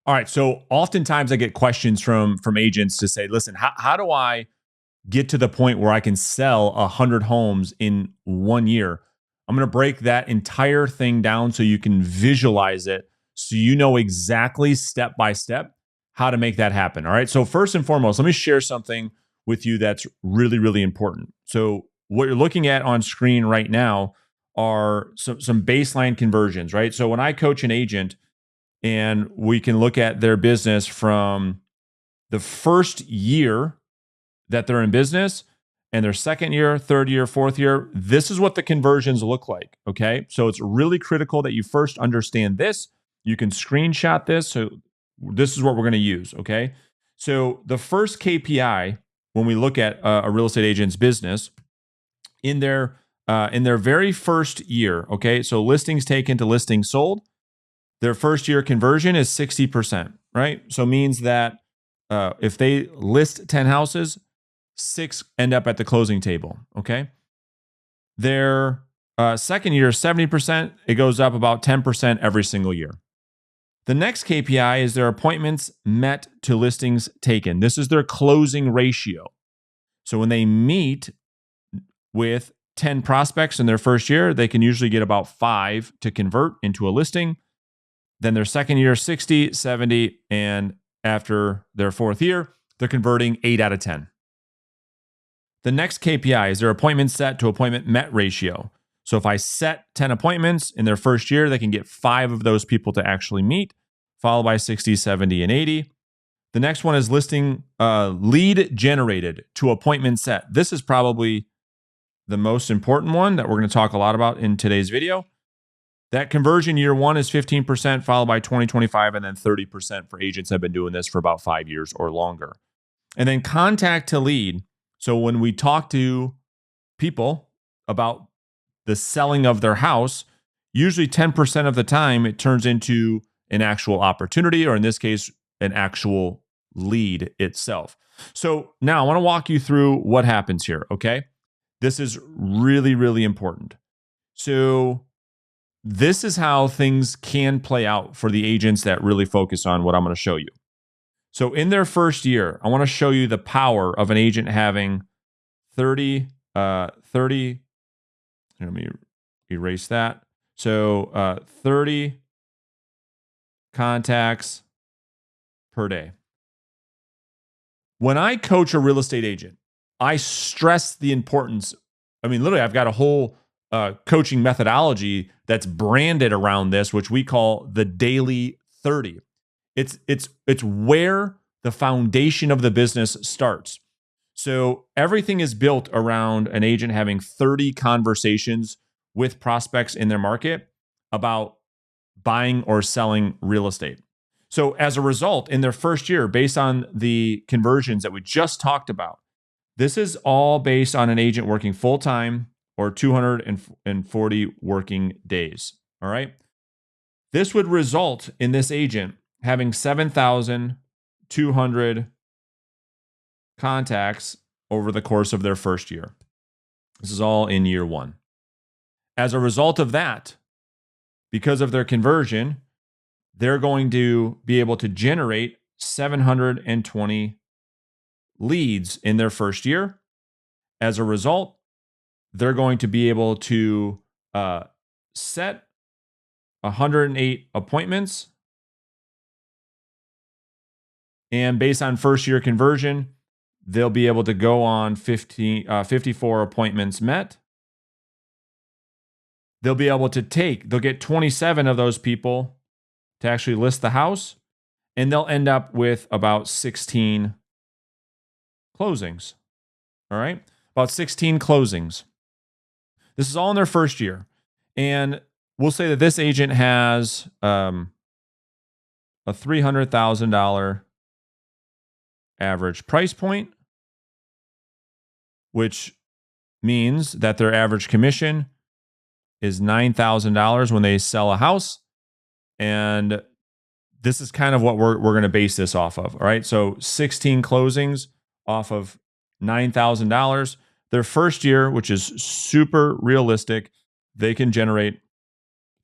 All right. So oftentimes I get questions from agents to say, listen, how do I get to the point where I can sell 100 homes in 1 year? I'm going to break that entire thing down so you can visualize it, so you know exactly step by step how to make that happen. All right. So first and foremost, let me share something with you that's really, really important. So what you're looking at on screen right now are some baseline conversions, right? So when I coach an agent, and we can look at their business from the first year that they're in business and their second year, third year, fourth year. This is what the conversions look like. Okay. So it's really critical that you first understand this. You can screenshot this. So this is what we're going to use. Okay. So the first KPI when we look at a real estate agent's business in their very first year. Okay. So listings taken to listings sold, their first year conversion is 60%, right? So it means that if they list 10 houses, 6 end up at the closing table, okay? Their second year, 70%, it goes up about 10% every single year. The next KPI is their appointments met to listings taken. This is their closing ratio. So when they meet with 10 prospects in their first year, they can usually get about 5 to convert into a listing. Then their second year, 60, 70, and after their fourth year, they're converting 8 out of 10. The next KPI is their appointment set to appointment met ratio. So if I set 10 appointments in their first year, they can get 5 of those people to actually meet, followed by 60, 70, and 80. The next one is listing lead generated to appointment set. This is probably the most important one that we're going to talk a lot about in today's video. That conversion year one is 15%, followed by 20, 25, and then 30% for agents that have been doing this for about 5 years or longer. And then contact to lead. So when we talk to people about the selling of their house, usually 10% of the time it turns into an actual opportunity, or in this case, an actual lead itself. So now I want to walk you through what happens here, okay? This is really, really important. So this is how things can play out for the agents that really focus on what I'm going to show you. So in their first year, I want to show you the power of an agent having 30, let me erase that. So 30 contacts per day. When I coach a real estate agent, I stress the importance. I mean, literally, I've got a whole coaching methodology that's branded around this, which we call the daily 30. It's where the foundation of the business starts. So everything is built around an agent having 30 conversations with prospects in their market about buying or selling real estate. So as a result, in their first year, based on the conversions that we just talked about, this is all based on an agent working full-time or 240 working days. All right. This would result in this agent having 7,200 contacts over the course of their first year. This is all in year one. As a result of that, because of their conversion, they're going to be able to generate 720 leads in their first year. As a result, they're going to be able to set 108 appointments. And based on first year conversion, they'll be able to go on 54 appointments met. They'll be able to they'll get 27 of those people to actually list the house, and they'll end up with about 16 closings. All right? About 16 closings. This is all in their first year. And we'll say that this agent has a $300,000 average price point, which means that their average commission is $9,000 when they sell a house. And this is kind of what we're going to base this off of. All right. So 16 closings off of $9,000. Their first year, which is super realistic, they can generate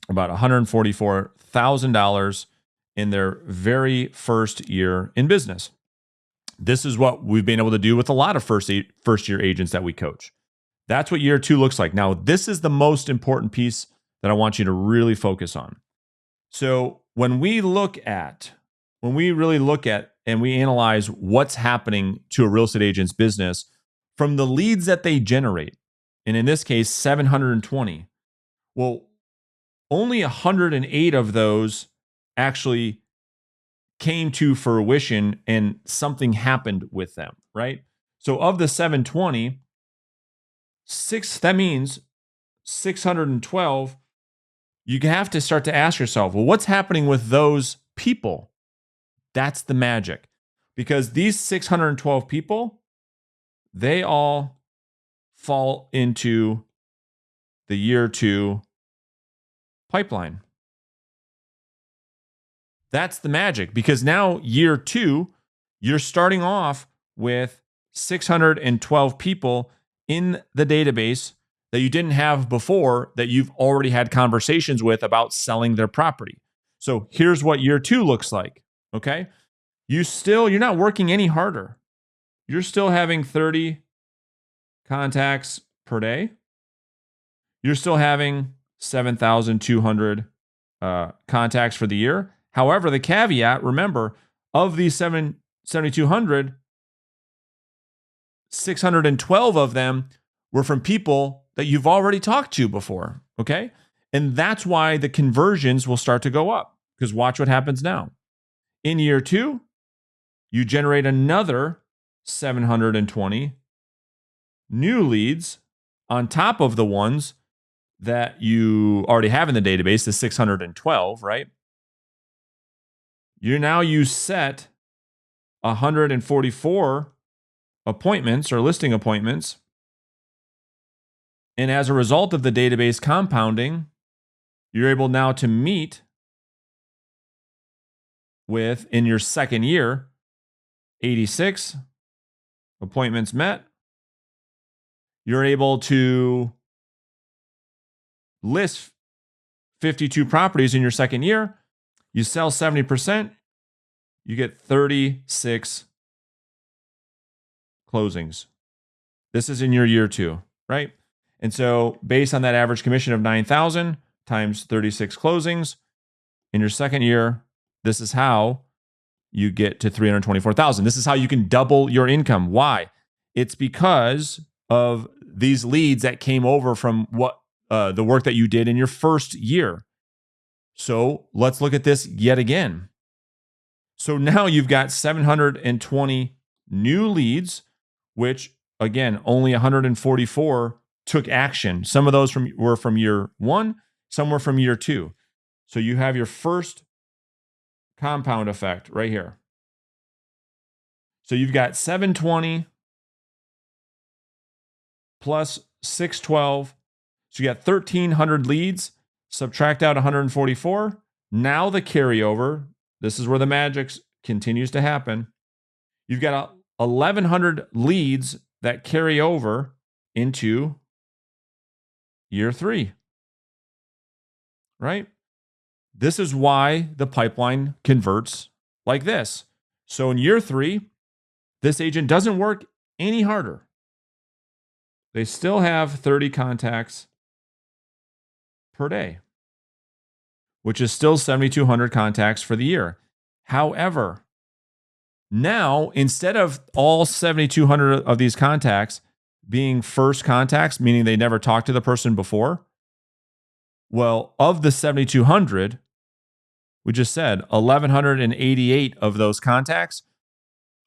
about $144,000 in their very first year in business. This is what we've been able to do with a lot of first year agents that we coach. That's what year 2 looks like. Now, this is the most important piece that I want you to really focus on. So when we really look at and we analyze what's happening to a real estate agent's business from the leads that they generate, and in this case, 720, well, only 108 of those actually came to fruition and something happened with them, right? So of the 720, that means 612, you have to start to ask yourself, well, what's happening with those people? That's the magic. Because these 612 people, they all fall into the year 2 pipeline. That's the magic, because now year 2, you're starting off with 612 people in the database that you didn't have before, that you've already had conversations with about selling their property. So here's what year 2 looks like. Okay. You're not working any harder. You're still having 30 contacts per day. You're still having 7,200 contacts for the year. However, the caveat, remember, of these 7,200, 612 of them were from people that you've already talked to before, okay? And that's why the conversions will start to go up, because watch what happens now. In year 2, you generate another 720 new leads on top of the ones that you already have in the database, the 612, right? You set 144 appointments or listing appointments. And as a result of the database compounding, you're able now to meet with, in your second year, 86 appointments met. You're able to list 52 properties in your second year. You sell 70%, you get 36 closings. This is in your year 2, right? And so based on that average commission of 9,000 times 36 closings in your second year, this is how you get to 324,000. This is how you can double your income. Why? It's because of these leads that came over from the work that you did in your first year. So let's look at this yet again. So now you've got 720 new leads, which again, only 144 took action. Some of those were from year 1, some were from year 2. So you have your first compound effect right here. So you've got 720 plus 612. So you got 1,300 leads. Subtract out 144. Now the carryover, this is where the magic continues to happen. You've got 1,100 leads that carry over into year 3, right? This is why the pipeline converts like this. So in year 3, this agent doesn't work any harder. They still have 30 contacts per day, which is still 7,200 contacts for the year. However, now instead of all 7,200 of these contacts being first contacts, meaning they never talked to the person before, well, of the 7,200, we just said 1,188 of those contacts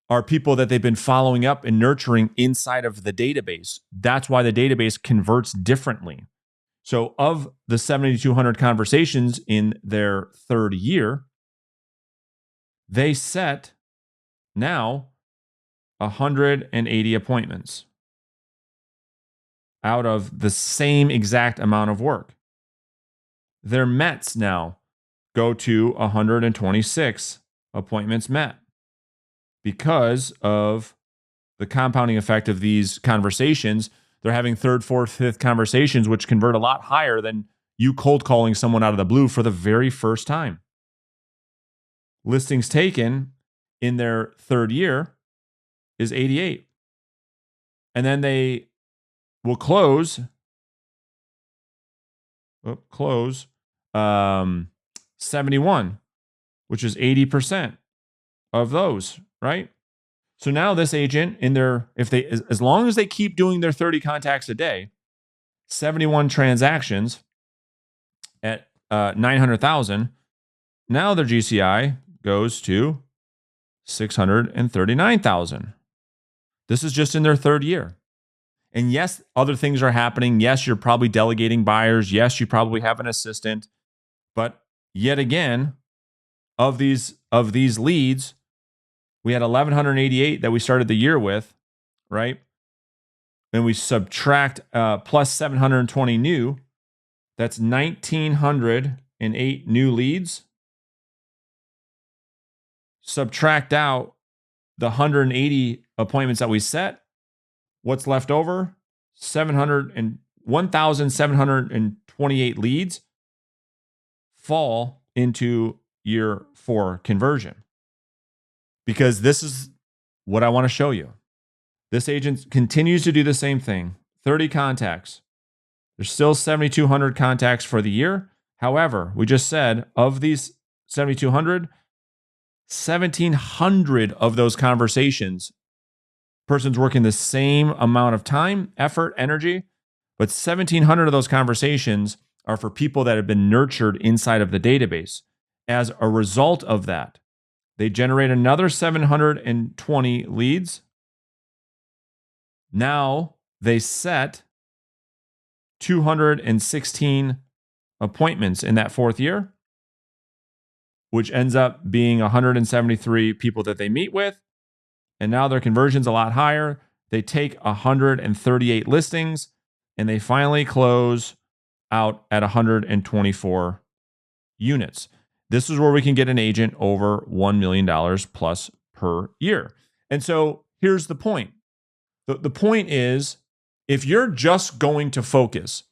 are people that they've been following up and nurturing inside of the database. That's why the database converts differently. So of the 7,200 conversations in their third year, they set now 180 appointments out of the same exact amount of work. Their METs now go to 126 appointments met because of the compounding effect of these conversations. They're having third, fourth, fifth conversations, which convert a lot higher than you cold calling someone out of the blue for the very first time. listings taken in their third year is 88. And then they will close 71, which is 80% of those, right? So now this agent as long as they keep doing their 30 contacts a day, 71 transactions at 900,000, now their GCI goes to 639,000. This is just in their third year. And yes, other things are happening. Yes, you're probably delegating buyers. Yes, you probably have an assistant. But yet again, of these leads, we had 1,188 that we started the year with, right? Then we subtract plus 720 new. That's 1,908 new leads. Subtract out the 180 appointments that we set. What's left over? 1,728 leads fall into year 4 conversion. Because this is what I want to show you. This agent continues to do the same thing. 30 contacts. There's still 7,200 contacts for the year. However, we just said of these 7,200, 1,700 of those conversations, person's working the same amount of time, effort, energy, but 1,700 of those conversations are for people that have been nurtured inside of the database. As a result of that, they generate another 720 leads. Now they set 216 appointments in that 4th year, which ends up being 173 people that they meet with. And now their conversion's a lot higher. They take 138 listings and they finally close out at 124 units. This is where we can get an agent over $1 million plus per year. And so here's the point. The point is, if you're just going to focus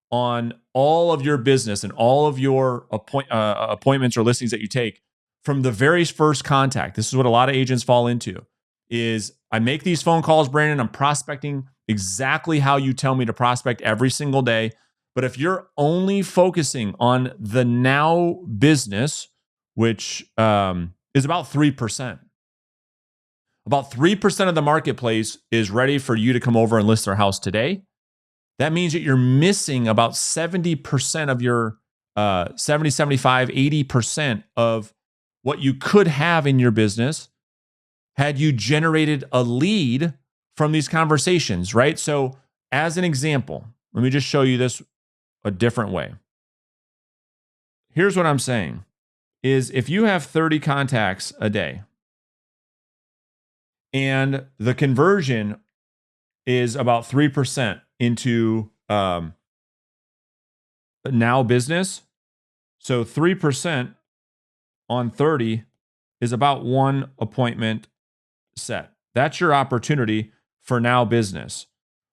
on all of your business and all of your appointments or listings that you take from the very first contact, this is what a lot of agents fall into, is I make these phone calls, Brandon, I'm prospecting exactly how you tell me to prospect every single day. But if you're only focusing on the now business, which is about 3%, about 3% of the marketplace is ready for you to come over and list their house today. That means that you're missing about 70% of your 70, 75, 80% of what you could have in your business had you generated a lead from these conversations, right? So as an example, let me just show you this a different way. Here's what I'm saying is if you have 30 contacts a day and the conversion is about 3% into now business, so 3% on 30 is about 1 appointment set. That's your opportunity for now business.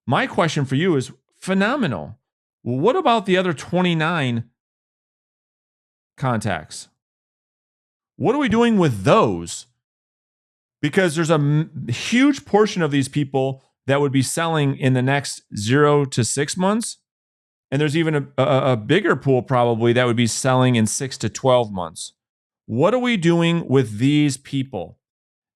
My question for you is phenomenal. Well, what about the other 29 contacts? What are we doing with those? Because there's a huge portion of these people that would be selling in the next 0 to 6 months. And there's even a bigger pool probably that would be selling in 6 to 12 months. What are we doing with these people?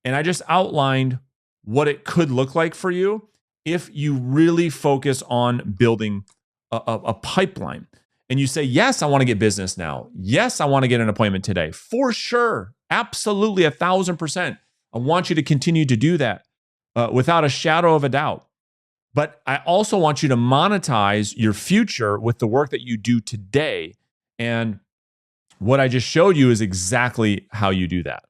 And I just outlined what it could look like for you if you really focus on building a pipeline. And you say, yes, I want to get business now. Yes, I want to get an appointment today. For sure. Absolutely, 1,000%. I want you to continue to do that without a shadow of a doubt. But I also want you to monetize your future with the work that you do today. And what I just showed you is exactly how you do that.